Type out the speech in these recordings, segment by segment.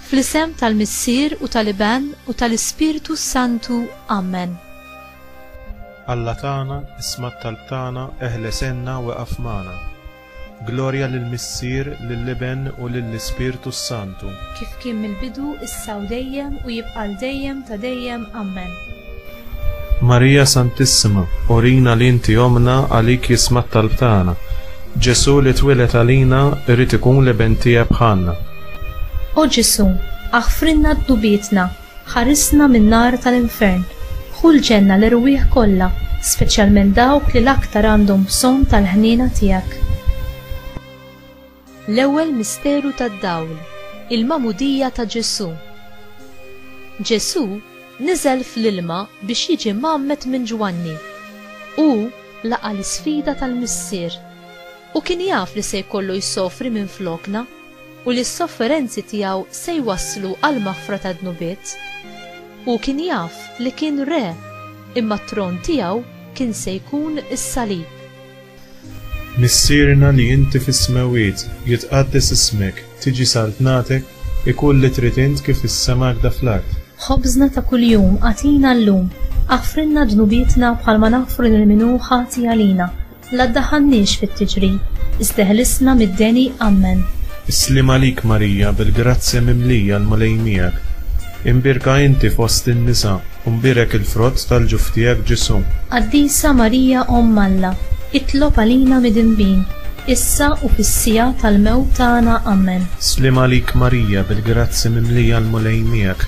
fl-isem tal-Missier u tal-Iban u tal-Ispiritu Santu. Amen. Alla tagħna isma' t-talb tagħna eħlesenna u qaf magħna. Glorja lill-Missier, lill-Iben u lill-Ispiritu Santu. Kif kien mill-bidu, issa u dejjem u jibqa' dejjem ta' dejjem. Amen. Marija Santissima, orina li inti omna għalik jisma' t-talb tagħna. Ġesu li twilet għalina irid ikun l-Iben tiegħek bħalna. O Ġesu, aħfrinna d-dubietna, ħarisna min-nar tal-infern, ħul ġenna l-irwieħ kollha, speċjalment dawk li l-aktar għandhom bżonn tal-ħniena tiegħek. L-ewwel misteru tad-dawl, il-Magħmudija ta' Ġesu. Ġesu niżel fl-ilma biex jiġi mammet minn Ġwanni u laqa l-isfida tal-Missier u kien jaf li se jkollu jsofri minn flokna u li s-sofferenzi tiegħu se jwasslu għal maħfra ta' dnubiet u kien jaf li kien re imma t-tron tiegħu kien se jkun is-salib. Missierna li inti fis-smawiet jitqaddes ismek, tiġi saltnatek, ikun li trid int kif is-semak da fl-art. Ħobżna ta' kuljum għatina llum, aħfrinna dnubietna bħalma naħfru lil-minu ħati għalina, la ddaħħalniex fit-tiġrid, iżdeħlisna mid-deni. Amen. Islim għalik Marija bil-grazzja mimlija l-malejn miegħek. Imbirka inti fost in-nisa u mbirek il-frott tal-ġuf tiegħek Ġesu. Qaddisa Marija Omm Alla, itlob għalina mid-inbin, issa u fis-sija tal-mewt tagħna. Amen. Islim għalik Marija bil-grazzja mimlija l-malejn miegħek.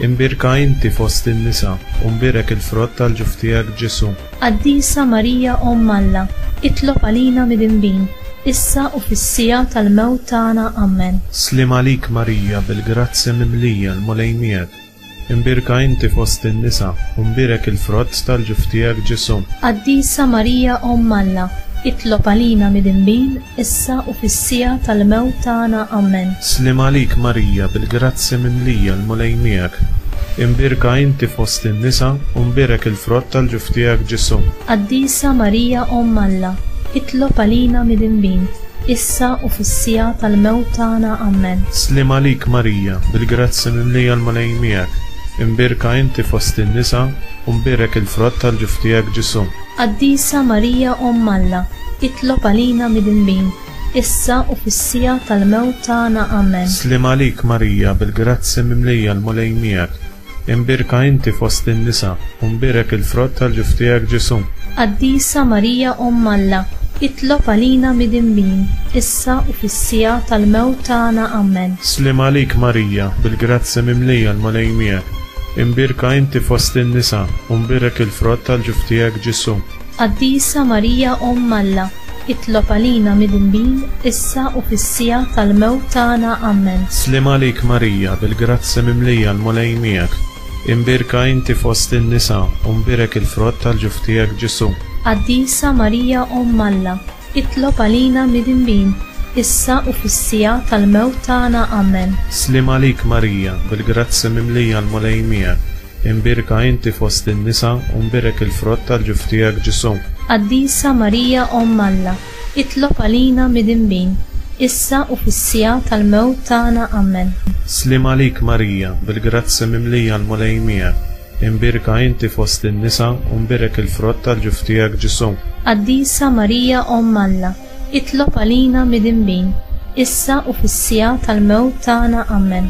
Imbirka inti fost in-nisa u mbirek il-frott tal-ġuf tiegħek Ġesu. Qaddisa Marija Omm Alla, itlob għalina mid-inbin, issa u fis-sija tal-mewt tagħna. Amen. Slim għalik Marija bil-grazzja mimlija l-malejn miegħek. Imbirka inti fost in-nisa u mbirek il-frott tal-ġuf tiegħek Ġesu. Qaddisa Marija Omm Alla, itlob għalina mid-inbin, issa u fis-sija tal-mewt tagħna. Amen. Slim għalik Marija bil-grazzja mimlija l-malejn miegħek. Imbirka inti fost in-nisa u mbirek il-frott tal-ġuf tiegħek Ġesu. Qaddisa Marija Omm Alla, itlob għalina mid-inbin, issa u fis-sija tal-mewt tagħna. Amen. Slim għalik Marija bil-grazzja mimlija l-malejn miegħek. Imbirka inti fost in-nisa u mbirek il-frott tal-ġuf tiegħek Ġesu. Qaddisa Marija Omm Alla, itlob għalina mid-inbin, issa u fis-sija tal-mewt tagħna. Amen. Slim għalik Marija bil-grazzja mimlija l-malejn miegħek. Imbirka inti fost in-nisa u mbirek il-frott tal-ġuf tiegħek Ġesu. Qaddisa Marija Omm Alla, itlob għalina mid-inbin, issa u fis-sija tal-mewt tagħna. Amen. Slim għalik Marija bil-grazzja mimlija l-malejn miegħek. Imbirka inti fost in-nisa u mbirek il-frott tal-ġuf tiegħek Ġesu. Qaddisa Marija Omm Alla, itlob għalina mid-inbin, issa u fis-sija tal-mewt tagħna. Amen. Slim għalik Marija bil-grazzja mimlija l-malejn miegħek. Imbirka inti fost in-nisa u mbirek il-frott tal-ġuf tiegħek Ġesu. Qaddisa Marija Omm Alla, itlob għalina mid-inbin, issa u fis-sija tal-mewt tagħna. Amen. Slim għalik Marija bil-grazzja mimlija l-malejn miegħek. Imbirka inti fost in-nisa u mbirek il-frott tal-ġuf tiegħek Ġesu. Qaddisa Marija Omm Alla, itlob għalina mid-inbin, issa u fis-sija tal-mewt tagħna. Amen. Slim għalik Marija bil-grazzja mimlija l-malejn miegħek. Imbirka inti fost in-nisa u mbirek il-frott tal-ġuf tiegħek Ġesu. Qaddisa Marija Omm Alla, itlob għalina mid-inbin, issa u fis-sija tal-mewt tagħna. Amen.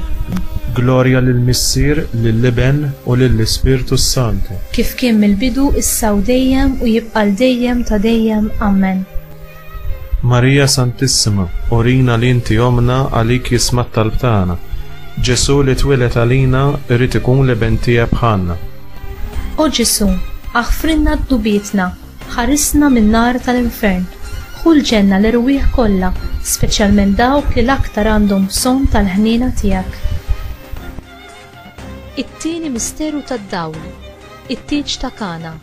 Glorja lill-Missier, lill-Iben u lill-Ispiritu Santu. Kif kien mill-bidu, issa u dejjem u jibqa' dejjem ta' dejjem. Amen. Marija Santissima, orina li inti omna għalik jisma' t-talb tagħna. Ġesu li twilet għalina irid ikun l-Iben tiegħek bħalna. O Ġesu, aħfrinna d-dubietna, ħarisna min-nar tal-infern, ħul ġenna l-irwieħ kollha, speċjalment dawk li l-aktar għandhom bżonn tal-ħniena tiegħek. It-tieni misteru tad-dawl, it-tieġ ta' Kana.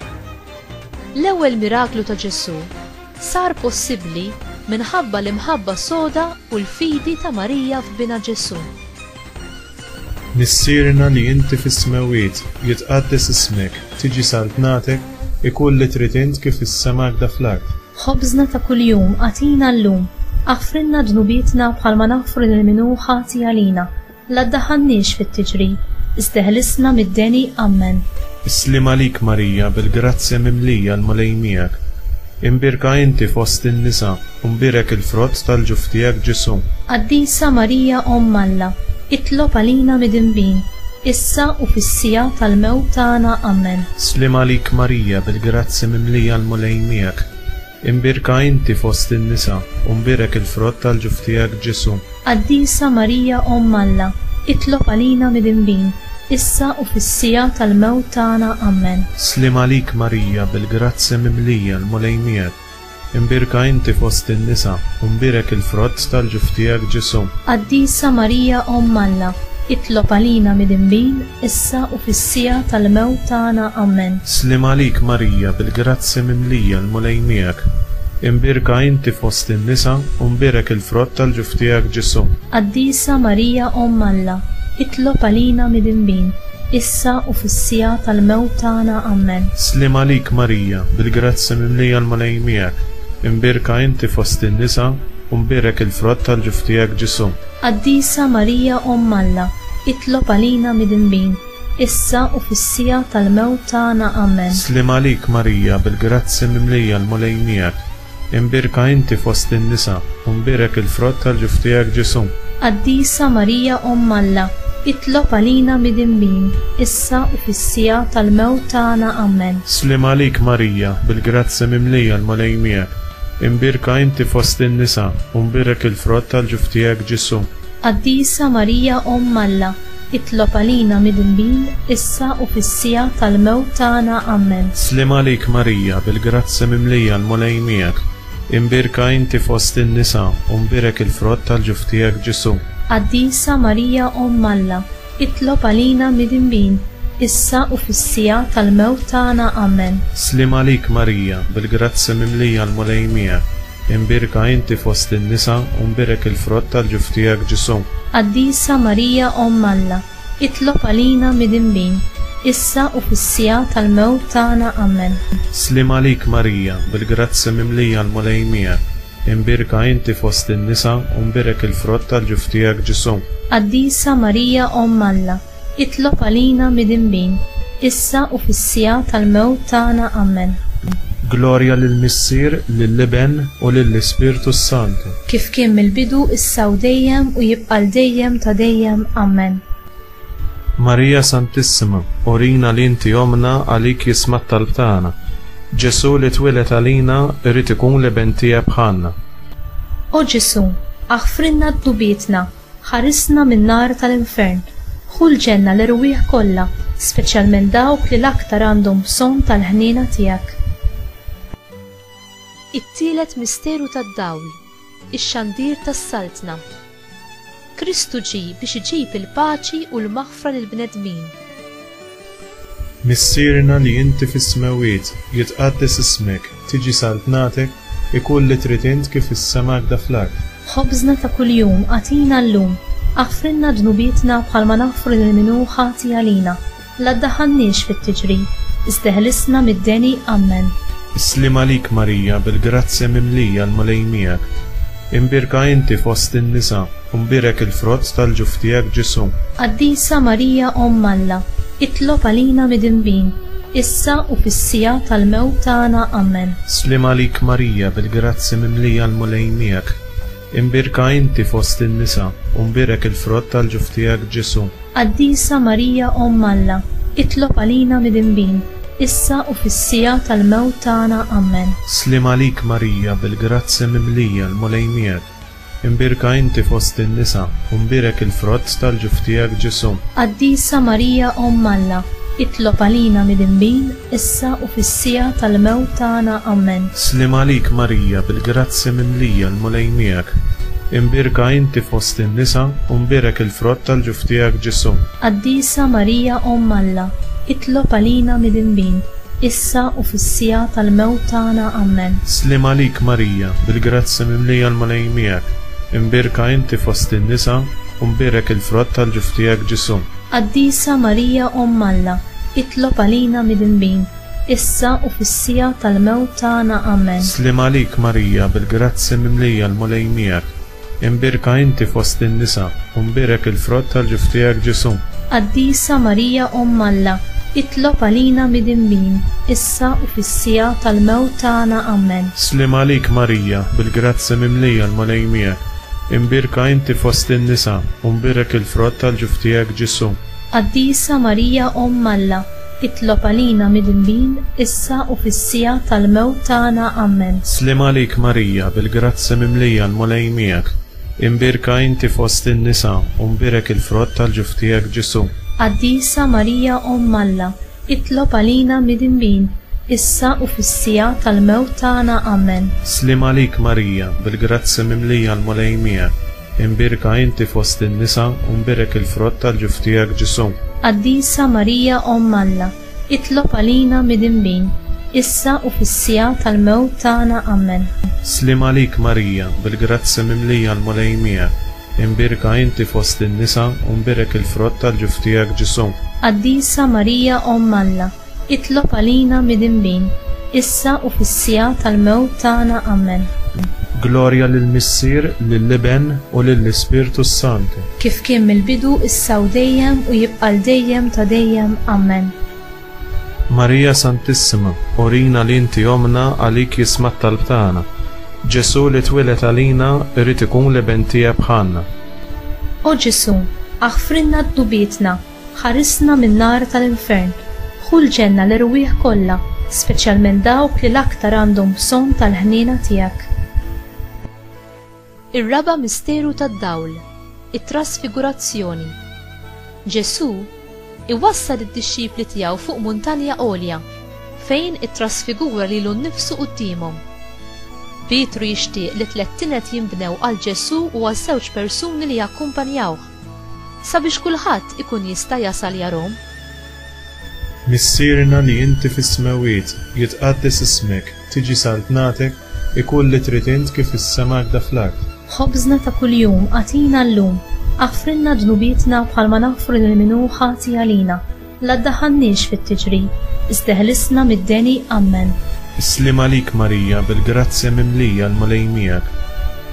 L-ewwel miraklu ta' Ġesu sar possibbli minħabba l-imħabba soda u l-fidi ta' Marija f'bina Ġesu. Missierna li inti fis-smawiet jitqaddes ismek, tiġi saltnatek, ikun li trid int kif is-semak da fl-art. Ħobżna ta' kuljum għatina llum, aħfrinna dnubietna bħalma naħfru lil-minu ħati għalina, la ddaħħalniex fit-tiġrib, iżda ħlisna mid-deni. Amen. Islim għalik Marija, bil-grazzja mimlija l-mulej miegħek. Imbirka inti fost in-nisa, u mbirek il-frott tal-ġuf tiegħek Ġesu. Qaddisa Marija Omm Alla, itlob għalina midinbin, issa u fis-sija tal-mewt tagħna. Amen. Islim għalik Marija, bil-grazzja mimlija l-mulej miegħek. Imbirka inti fost in-nisa, u mbirek il-frott tal-ġuf tiegħek Ġesu. Qaddisa Marija Omm Alla, itlob għalina midinbin, issa u fis-sija tal-mewt tagħna. Amen. Islim għalik Marija, bil-grazzja mimlija l-mulej miegħek. Imbirka inti fost in-nisa, u mbirek il-frott tal-ġuf tiegħek Ġesu. Qaddisa Marija Omm Alla, itlob għalina midinbin, issa u fis-sija tal-mewt tagħna. Amen. Islim għalik Marija, bil-grazzja mimlija l-mulej miegħek. Imbirka inti fost in-nisa, u mbirek il-frott tal-ġuf tiegħek Ġesu. Qaddisa Marija Omm Alla, itlob għalina midinbin, issa u fis-sija tal-mewt tagħna. Amen. Islim għalik Marija, bil-grazzja mimlija l-mulej miegħek. Imbirka inti fost in-nisa, u mbirek il-frott tal-ġuf tiegħek Ġesu. Qaddisa Marija Omm Alla, itlob għalina midinbin, issa u fis-sija tal-mewt tagħna. Amen. Islim għalik Marija, bil-grazzja mimlija l-mulej miegħek. Imbirka inti fost in-nisa, u mbirek il-frott tal-ġuf tiegħek Ġesu. Qaddisa Marija Omm Alla, itlob għalina midinbin, issa u fis-sija tal-mewt tagħna. Amen. Islim għalik Marija, bil-grazzja mimlija l-mulej miegħek. Imbirka inti fost in-nisa, u mbirek il-frott tal-ġuf tiegħek Ġesu. Qaddisa Marija Omm Alla, itlob għalina midinbin, issa u fis-sija tal-mewt tagħna. Amen. Islim għalik Marija, bil-grazzja mimlija l-mulej miegħek. Imbirka inti fost in-nisa, u mbirek il-frott tal-ġuf tiegħek Ġesu. Qaddisa Marija Omm Alla, itlob għalina midinbin, issa u fis-sija tal-mewt tagħna. Amen. Islim għalik Marija, bil-grazzja mimlija l-mulej miegħek. Imbirka inti fost in-nisa, u mbirek il-frott tal-ġuf tiegħek Ġesu. Qaddisa Marija Omm Alla, itlob għalina midinbin, issa u fis-sija tal-mewt tagħna. Amen. Islim għalik Marija, bil-grazzja mimlija l-mulej miegħek. Imbirka inti fost in-nisa, u mbirek il-frott tal-ġuf tiegħek Ġesu. Qaddisa Marija Omm Alla, itlob għalina midinbin, issa u fis-sija tal-mewt tagħna. Amen. Glorja lill-Missier, lill-Iben u lill-Ispirtu Santu. Kif kien mill-bidu, issa u dejjem u jibqa' dejjem ta' dejjem. Amen. Marija Santissima, urina li inti omna għalik jisma' t-talb tagħna. Ġesu li twilet għalina irid ikun l-Iben tiegħek bħalna. O Ġesu, aħfrinna d-dubietna, ħarisna min-nar tal-infern, ħu l-ġenna l-irwieħ kollha, speċjalment dawk li l-aktar għandhom bżonn tal-ħniena tiegħek. It-tielet misteru tad-dawl, ix-xandir tas-saltna. Kristu ġie biex iġib il-paċi u l-maħfra lill-bnedmin. Missierna li inti fis-smawiet, jitqaddes ismek, tiġi saltnatek, ikun li trid int kif is-sema għadha fl-ard. Ħobżna ta' kuljum għatina llum, aħfrinna dnubietna bħalma naħfru lil min ħati għalina, la ddaħħalniex fit-tiġrib, iżda ħlisna mid-deni. Amen. Islim għalik Marija, bil-grazzja mimlija l-mulej miegħek. Imbirka inti fost in-nisa, u mbirek il-frott tal-ġuf tiegħek Ġesu. Qaddisa Marija Omm Alla, itlob għalina midinbin, issa u fis-sija tal-mewt tagħna. Amen. Islim għalik Marija, bil-grazzja mimlija l-mulej miegħek. Imbirka inti fost in-nisa, u mbirek il-frott tal-ġuf tiegħek Ġesu. Qaddisa Marija Omm Alla, itlob għalina midinbin, issa u fis-sija tal-mewt tagħna. Amen. Islim għalik Marija, bil-grazzja mimlija l-mulej miegħek. Imbirka inti fost in-nisa, u mbirek il-frott tal-ġuf tiegħek Ġesu. Qaddisa Marija Omm Alla, itlob għalina midinbin, issa u fis-sija tal-mewt tagħna. Amen. Islim għalik Marija, bil-grazzja mimlija l-mulej miegħek. Imbirka inti fost in-nisa, u mbirek il-frott tal-ġuf tiegħek Ġesu. Qaddisa Marija Omm Alla, itlob għalina midinbin, issa u fis-sija tal-mewt tagħna. Amen. Islim għalik Marija, bil-grazzja mimlija l-mulej miegħek. Imbirka inti fost in-nisa, u mbirek il-frott tal-ġuf tiegħek Ġesu. Qaddisa Marija Omm Alla, itlob għalina midinbin, issa u fis-sija tal-mewt tagħna. Amen. Islim għalik Marija, bil-grazzja mimlija l-mulej miegħek. imbirka inti fost in-nisa u mbirak il-frott tal-ġuf tiegħek Ġesu. Qaddisa Marija Umm Alla, itlob għalina mid-imbin, issa u fis-sija tal-mewt tagħna. Amen. Slim għalik Marija, bil-grazzi mimlija l-molej miegħek, imbirka inti fost in-nisa u mbirak il-frott tal-ġuf tiegħek Ġesu. Qaddisa Marija Umm Alla, itlob għalina mid-imbin, issa u fis-sija tal-mewt tagħna. Amen. Slim għalik Marija, bil-grazzi mimlija l-molej miegħek, imbirka inti fost in-nisa u mbirak il-frott tal-ġuf tiegħek Ġesu. Qaddisa Marija Umm Alla, itlob għalina mid-imbin, issa u fis-sija tal-mewt tagħna. Amen. Slim għalik Marija, bil-grazzi mimlija l-molej miegħek, imbirka inti fost in-nisa u mbirak il-frott tal-ġuf tiegħek Ġesu. Qaddisa Marija Umm Alla, itlob għalina mid-imbin, issa u fis-sija tal-mewt tagħna. Amen. Slim għalik Marija, bil-grazzi mimlija l-molej miegħek, imbirka inti fost in-nisa u mbirak il-frott tal-ġuf tiegħek Ġesu. Qaddisa Marija Umm Alla, itlob għalina mid-imbin, issa u fis-sija tal-mewt tagħna. Amen. Glorja lill-Missier, lill-Iben u lill-Ispirtu Santu. Kif kien mill-bidu issa u dejjem u jibqa' l-dejjem ta' dejjem. Amen. Marija Santissima, urina li inti omna għalik jisma' t-talb tagħna. Ġesu li twilet għalina irid ikun l-Iben tiegħek bħalna. O Ġesu, aħfrinna d-dubietna, ħarisna min-nar tal-infern, ħu l-ġenna l-irwieħ kollha, speċjalment dawk li l-aktar għandhom bżonn tal-ħniena tiegħek. Ir-raba' misteru tad-dawl, it-trasfigurazzjoni. Ġesu iwassal id-dixxipli tiegħu fuq muntanja għolja fejn ittrasfigura lilu nnifsu qudiemhom. Pietru jixtieq li 3 tinet jinbnew għal Ġesu u għal żewġ persuni li jakkumpanjawh sabiex kulħadd ikun jista' jasal jarhom. Missierna li inti fis-smawiet jitqaddes ismek, tiġi saltnatek, ikun li trid int kif is-semak daflak. Ħobżna ta' kuljum għatina llum, aħfrinna dnubietna bħalma naħfru lil min hu ħati għalina, la ddaħħalniex fit-tiġri, iżdeħlisna mid-deni. Amen. Slim għalik Marija, bil-grazzi mimlija l-molej miegħek,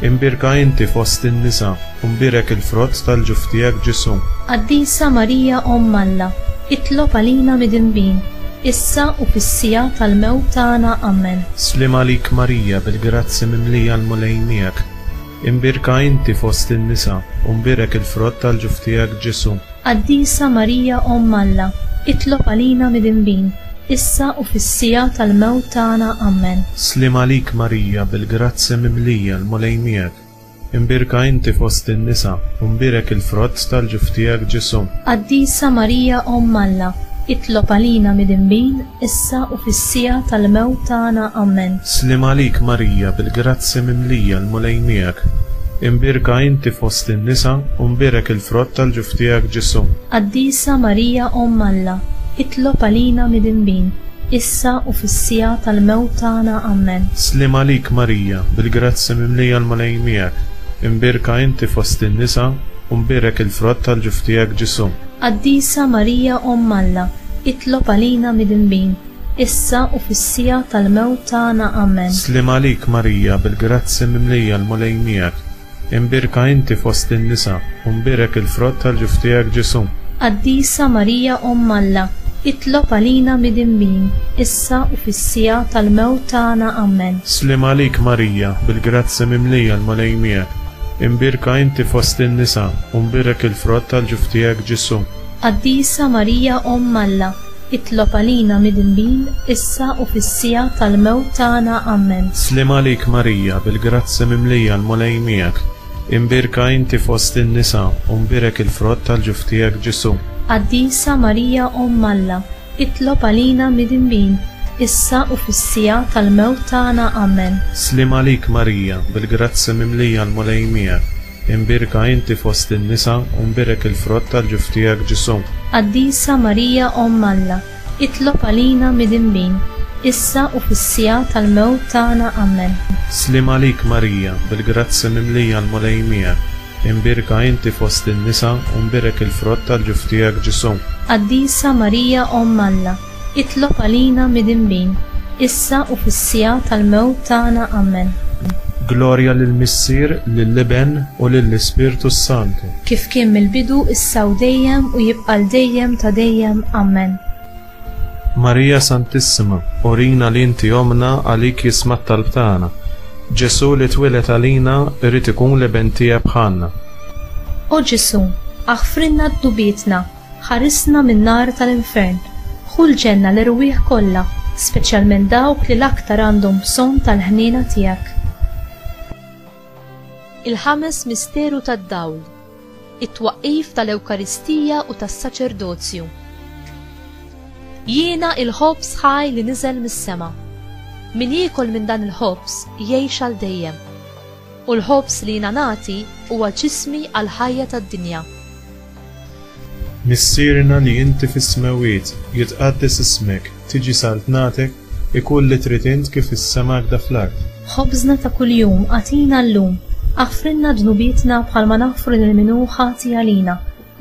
imbirka inti fost in-nisa u mbirak il-frott tal-ġuf tiegħek Ġesu. Qaddisa Marija Umm Alla, itlob għalina mid-imbin, issa u fis-sija tal-mewt tagħna. Amen. Slim għalik Marija, bil-grazzi mimlija l-molej miegħek, imbirka inti fost in-nisa u mbirak il-frott tal-ġuf tiegħek Ġesu. Qaddisa Marija Umm Alla, itlob għalina mid-imbin, issa u fis-sija tal-mewt tagħna. Amen. Slim għalik Marija, bil-grazzi mimlija l-molej miegħek, imbirka inti fost in-nisa u mbirak il-frott tal-ġuf tiegħek Ġesu. Qaddisa Marija Umm Alla, itlob għalina mid-imbin, issa u fis-sija tal-mewt tagħna. Amen. Slim għalik Marija, bil-grazzi mimlija l-molej miegħek, imbirka inti fost in-nisa u mbirak il-frott tal-ġuf tiegħek Ġesu. Qaddisa Marija Umm Alla, itlob għalina mid-imbin, issa u fis-sija tal-mewt tagħna. Amen. Slim għalik Marija, bil-grazzi mimlija l-molej miegħek, imbirka inti fost in-nisa u mbirak il-frott tal-ġuf tiegħek Ġesu. Qaddisa Marija Umm Alla, itlob għalina mid-imbin, issa u fis-sija tal-mewt tagħna. Amen. Slim għalik Marija, bil-grazzi mimlija l-molej miegħek, imbirka inti fost in-nisa u mbirak il-frott tal-ġuf tiegħek Ġesu. Qaddisa Marija Umm Alla, itlob għalina mid-imbin, issa u fis-sija tal-mewt tagħna. Amen. Slim għalik Marija, bil-grazzi mimlija l-molej miegħek, imbirka inti fost in-nisa u mbirak il-frott tal-ġuf tiegħek Ġesu. Qaddisa Marija Umm Alla, itlob għalina mid-imbin, issa u fis-sija tal-mewt tagħna. Amen. Slim għalik Marija, bil-grazzi mimlija l-molej miegħek, imbirka inti fost in-nisa u mbirak il-frott tal-ġuf tiegħek Ġesu. Qaddisa Marija Umm Alla, itlob għalina mid-imbin, issa u fis-sija tal-mewt tagħna. Amen. Slim għalik Marija, bil-grazzi mimlija l-molej miegħek, imbirka inti fost in-nisa u mbirak il-frott tal-ġuf tiegħek Ġesu. Qaddisa Marija Umm Alla, itlob għalina mid-imbin, issa u fis-sija tal-mewt tagħna. Amen. Slim għalik Marija, bil-grazzi mimlija l-molej miegħek, imbirka inti fost in-nisa u mbirak il-frott tal-ġuf tiegħek Ġesu. Qaddisa Marija Umm Alla, itlob għalina mid-imbin, issa u fis-sija tal-mewt tagħna. Amen. Glorja lill-Missier, lill-Iben u lill-Ispirtu Santu. Kif kien mill-bidu issa u dejjem u jibqa' dejjem ta' dejjem. Amen. Marija Santissima, urina li inti omna għalik jisma' t-talb tagħna. Ġesu li twilet għalina irid ikun l-Iben tiegħek bħalna. O Ġesu, aħfrinna d-dubietna, ħarisna min-nar tal-infern, ħu l-ġenna l-irwieħ kollha, speċjalment dawk li l-aktar għandhom bżonn tal-ħniena tiegħek. Il-ħames misteru tad-dawl, it-twaqqif tal-Ewkaristija u tas-saċerdozju. Jiena il-ħobs ħaj li niżel mis-sema. Min jiekol minn dan il-ħobs jgħix għal dejjem. U l-ħobs li jiena nagħti huwa ġismi għal ħajja tad-dinja. Missierna li inti fis-smawiet, jitqaddes ismek, tiġi saltnatek, ikun li trid int kif is-sema għadha fl-ard. Ħobżna ta' kuljum għatina llum, aħfrinna dnubietna bħalma naħfru lil min hu ħati għalina,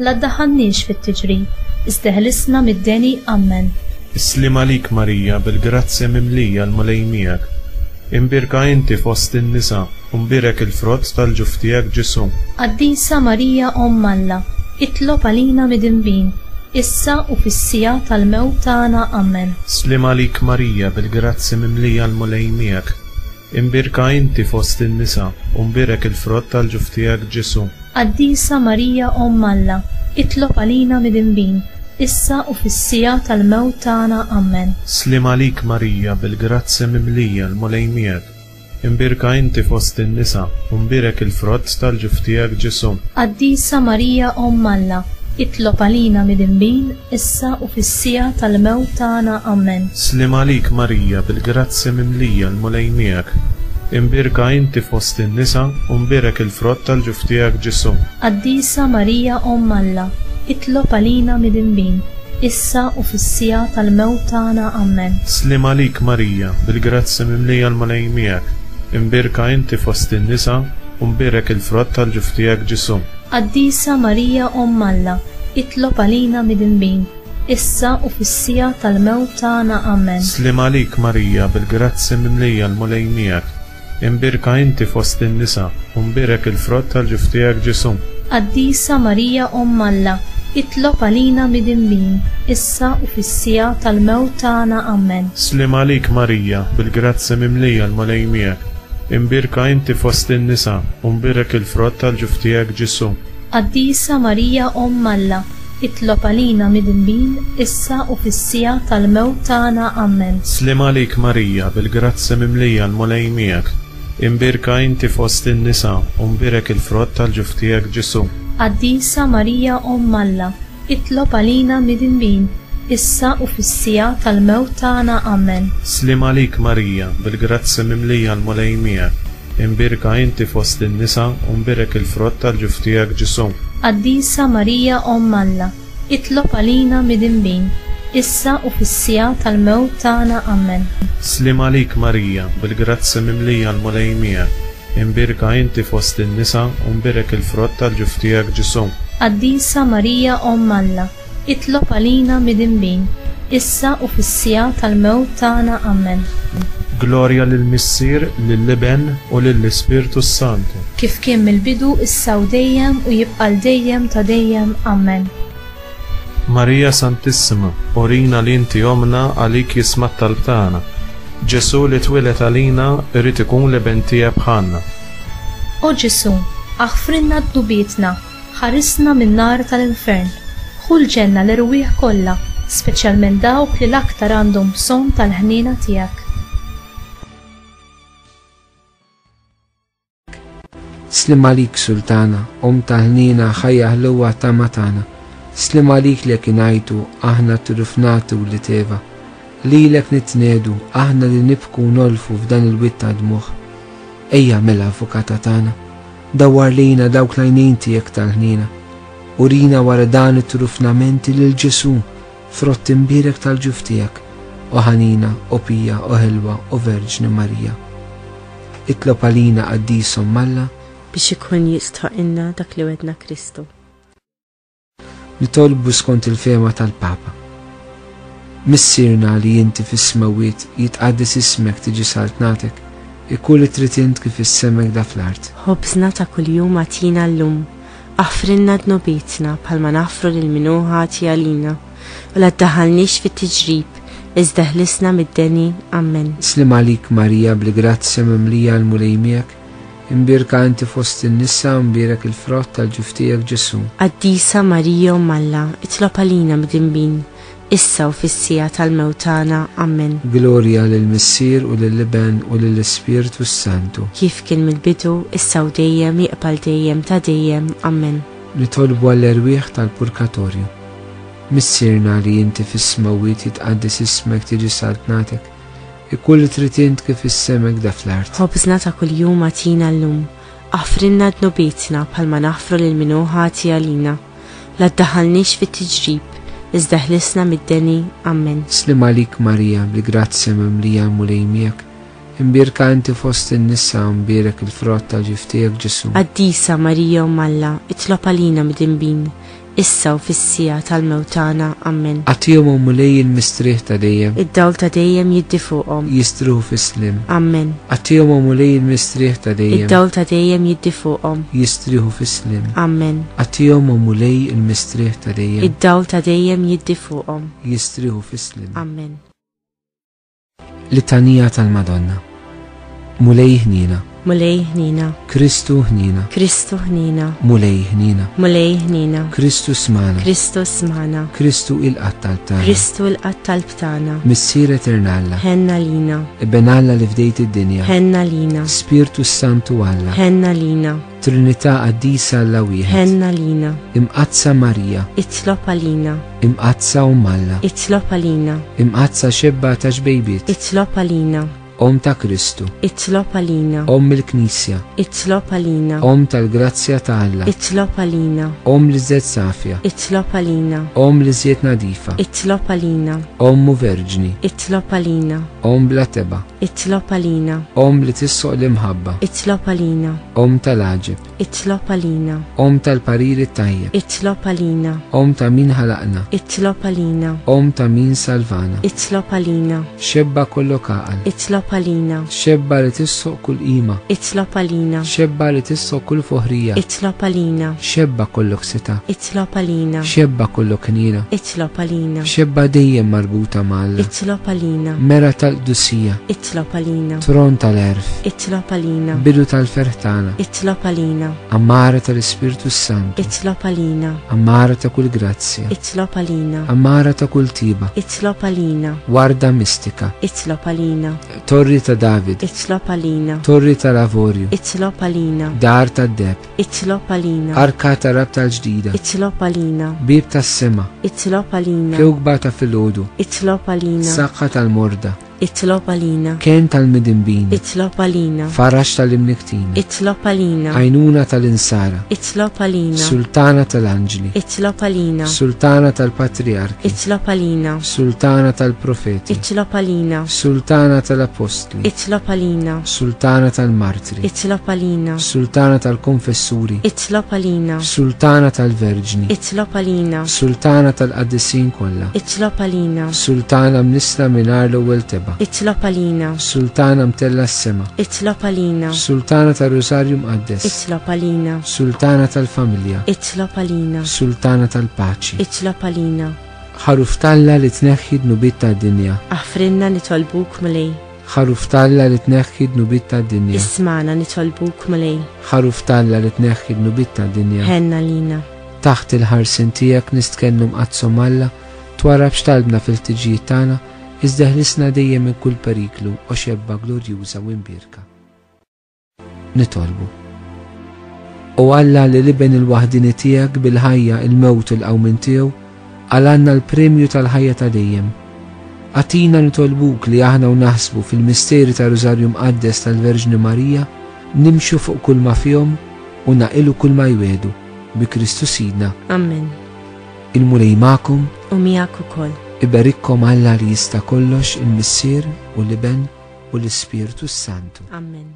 la ddaħħalniex fit-tiġrib, iżdeħlisna mid-deni. Amen. Islim għalik Marija bil-grazzja mimlija l-mulej miegħek. Imbirka inti fost in-nisa, u mbirek il-frott tal-ġuf tiegħek Ġesu. Qaddisa Marija Omm Alla, itlob għalina mid-inbin, issa u fis-sija tal-mewt tagħna. Amen. Islim għalik Marija bil-grazzja mimlija l-mulej miegħek. Imbirka inti fost in-nisa, u mbirek il-frott tal-ġuf tiegħek Ġesu. Qaddisa Marija Omm Alla, itlob għalina mid-inbin, issa u fis-sija tal-mewt tagħna. Amen. Slim għalik Marija bil-grazzja mimlija l-mulej miegħek. Imbirka inti fost in-nisa, u mbirek il-frott tal-ġuf tiegħek Ġesu. Qaddisa Marija Omm Alla, itlob għalina mid-inbin, issa u fis-sija tal-mewt tagħna. Amen. Slim għalik Marija bil-grazzja mimlija l-mulej miegħek. Imbirka inti fost in-nisa, u mbirek il-frott tal-ġuf tiegħek Ġesu. Qaddisa Marija Omm Alla, itlob għalina mid-inbin, issa u fis-sija tal-mewt tagħna. Amen. Slim għalik Marija bil-grazzja mimlija l-mulej miegħek. Imbirka inti fost in-nisa, u mbirek il-frott tal-ġuf tiegħek Ġesu. Qaddisa Marija Omm Alla, itlob għalina mid-inbin, issa u fis-sija tal-mewt tagħna. Amen. Slim għalik Marija bil-grazzja mimlija l-mulej miegħek. Imbirka inti fost in-nisa, u mbirek il-frott tal-ġuf tiegħek Ġesu. Qaddisa Marija Omm Alla, itlob għalina mid-inbin, issa u fis-sija tal-mewt tagħna. Amen. Slim għalik Marija bil-grazzja mimlija l-mulej miegħek. Imbirka inti fost in-nisa, u mbirek il-frott tal-ġuf tiegħek Ġesu. Qaddisa Marija Omm Alla, itlob għalina mid-inbin, issa u fis-sija tal-mewt tagħna. Amen. Slim għalik Marija bil-grazzja mimlija l-mulej miegħek. Imbirka inti fost in-nisa, u mbirek il-frott tal-ġuf tiegħek Ġesu. Qaddisa Marija Omm Alla, itlob għalina mid-inbin, issa u fis-sija tal-mewt tagħna. Amen. Slim għalik Marija bil-grazzja mimlija l-mulej miegħek. Imbirka inti fost in-nisa, u mbirek il-frott tal-ġuf tiegħek Ġesu. Qaddisa Marija Omm Alla, itlob għalina mid-inbin, issa u fis-sija tal-mewt tagħna. Amen. Slim għalik Marija bil-grazzja mimlija l-mulej miegħek. Imbirka inti fost in-nisa, u mbirek il-frott tal-ġuf tiegħek Ġesu. Qaddisa Marija Omm Alla, itlob għalina mid-inbin, issa u fis-sija tal-mewt tagħna. Amen. Glorja lill-Missier, lill-Iben u lill-Ispirtu Santu. Kif kien mill-bidu issa u dejjem u jibqa' dejjem ta' dejjem. Amen. Marija Santissima, urina li inti omna għalik jisma' t-talb tagħna. Ġesu li twilet għalina irid ikun l-Iben tiegħek bħalna. O Ġesu, aħfrinna d-dubietna, ħarisna min-nar tal-infern, ħu l-ġenna l-irwieħ kollha, speċjalment dawk li l-aktar għandhom bżonn tal-ħniena tiegħek. Slim għalik Sultana, tal-ħniena ħajja ħluwa ta' matana. Slim għalik li ngħidu aħna trufnatu li teva. Lilek nitnedu aħna li nibku nolfu f'dan il-witta dmuħ. Ejja mill-avukata tagħna, dawwar lejna dawk l-għajnejn tiegħek tal-ħniena. Urina wara dan it-trufnamenti lil Ġesu, frott imbirek tal-ġuf tiegħek, u ħanina, u pija, u ħelwa, u Verġni Marija. Itlob għalina Qaddisa Omm Alla biex ikun jistħoqilna dak li wedna Kristu. Nitolbu skont il-fema tal-Papa. Missierna li inti fis-smawiet jitqaddes ismek tiġi saltnatek, ikun tritint kif is-semek da fl-art. ħobżna ta' kuljum għatina llum. Aħfrinna dnobietna bħalma nafru lil min ħati għalina. U la ddaħħalniex fit-tiġrib, iżda ħlisna mid-deni. Amen. Slim għalik Marija bl-grazzja mimlija l-mulej miegħek, imbirka inti fost in-nisa u mbirek il-frott tal-ġuftijek Ġesu. Qaddisa Marija Alla, itlob għalina mdinbin, issa u fis-sija tal-mewtana. Amen. Glorja lill-Missier u lill-Iben u lill-Ispirtu Santu. Kif kien mill-bidu, issa u dejjem jiqbal dejjem ta' dejjem. Amen. Nitolbu għall-erwieħ tal-purkatorju. Missirna li inti fis-smawit jitqaddis ismek tiġi saltnatek, ikun tritint kif is-semek da fl-art. ħobżna ta' kuljum għatina llum. Aħfrinna dnobietna bħalma nafru lil min ħati għalina. La ddaħħalniex fit-tiġrib, iżda ħlisna mid-deni. Amen. Slim għalik Marija bl-grazzja mimlija l-mulej miegħek, imbirka inti fost in-nisa u mbirek il-frott tal-ġuftijek Ġesu. Qaddisa Marija Alla, itlob għalina mdinbin, issa u fis-sija tal-mewtana. Amen. Għatihom u mulej il-mistrieħ ta' dejjem, id-dawl ta' dejjem jiddi fuqhom. jistruħu fis-slim. Amen. Għatihom u mulej il-mistrieħ ta' dejjem, id-dawl ta' dejjem jiddi fuqhom. jistriħu fis-slim. Amen. Għatihom u mulej il-mistrieħ ta' dejjem, id-dawl ta' dejjem jiddi fuqhom. jistriħu fis-slim. Amen. Litanija tal-Madonna. Mulej ħnina, Mulej ħnina, Kristu ħnina, Kristu ħnina, mulej ħnina, mulej ħnina, Kristu smana, Kristu smana, Kristu il-qattal tagħna, Kristu l-qattal btana, Missier Eternalla, ħenna lina, Iben Alla li fdejt id-dinja, ħenna lina, Spiritu Santu Alla, ħenna lina, Trinità qaddisa Alla wieħed, ħenna lina, imqazza Marija, itlob għalina, imqazza Alla, itlob għalina, imqazza xebba ta' ġbejbiet, itlob għalina, Om ta' Kristu, itlob għalina, Om il-Knisja, itlob għalina, Om tal-Grazzja ta' Alla, itlob għalina, Om li żed safja, itlob għalina, Om li żjed nadifa, itlob għalina, Om mu verġni, itlob għalina, Om bla teba, itlob għalina, Om li tissoq l-imħabba, itlob għalina, Om tal-aġib, itlob għalina, Om tal-pariri tajjeb, itlob għalina, Om ta' min ħalaqna, itlob għalina, Om ta' min salvana, itlob għalina, xebba kollu kaqal, itlob għalina, xebba li tissoq kull qima, itlob għalina, xebba li tissoq kull foħrija, itlob għalina, xebba kollok seta, itlob għalina, xebba kollok knina, itlob għalina, xebba dejjem marbuta malla, itlob għalina, mera tal-qdusija, itlob għalina, tron tal-erf, itlob għalina, bidu tal-fertana, itlob għalina, ammara tal-Ispirtu Santu, itlob għalina, ammara ta' kull grazzja, itlob għalina, ammara ta' kull tiba, itlob għalina, warda mistika, itlob għalina, torri ta' David, itlob għalina, torri ta' Lavorju, itlob għalina, dar ta' Deb, itlob għalina, arka ta' rab tal-ġdida, itlob għalina, bib ta' sema, itlob għalina, kewkba ta' filgħodu, itlob għalina, saqqa tal-morda, itlob għalina, ken tal-midinbin, itlob għalina, farax tal-imniktin, itlob għalina, għajnuna tal-insara, itlob għalina, sultana tal-anġli, itlob għalina, sultana tal-patriarki, itlob għalina, sultana tal-profeti, itlob għalina, sultana tal-apostli, itlob għalina, sultana tal-martri, itlob għalina, sultana tal-konfessuri, itlob għalina, sultana tal-verġni, itlob għalina, sultana tal-qaddisin kollha, itlob għalina, sultana mnisla minar l-ewwel teba, itlob għalina, sultana mtella s-sema, itlob għalina, sultana tal-Rosarju Mqaddes, itlob għalina, sultana tal-familja, itlob għalina, sultana tal-paċi, itlob għalina, ħaruf talla li tneħħi dnubit tad-dinja, aħfrinna nitolbuk mlej, ħaruf talla li tneħħi dnubit tad-dinja, ismana nitolbuk mlej, ħaruf talla li tneħħi dnubit tad-dinja, ħenna lina, taħt il-ħarsin tiegħek nistkennu mqazzom Alla, twarab x'talbna fil-tiġijiet tagħna, iżda ħlisna dejjem minn kull periklu u xebba glorjuża u imbirka. Nitolbu. U Alla li liben il-waħdini tiegħek bil-ħajja il-mewt u l-qawmin tiegħu, għalanna l-premju tal-ħajja ta' dejjem. Għatina nitolbuk li aħna u naħsbu fil-misteri ta' Rożarju Mqaddes tal-Verġni Marija, nimxu fuq kull ma fihom u naqilu kull ma jwedu bi Kristu Sidna. Amen. Il-mulej magħkom U miegħek ukoll. iberikkom Alla li jista' kollox il-Missier u l-Iben u l-Ispirtu Santu. Amen.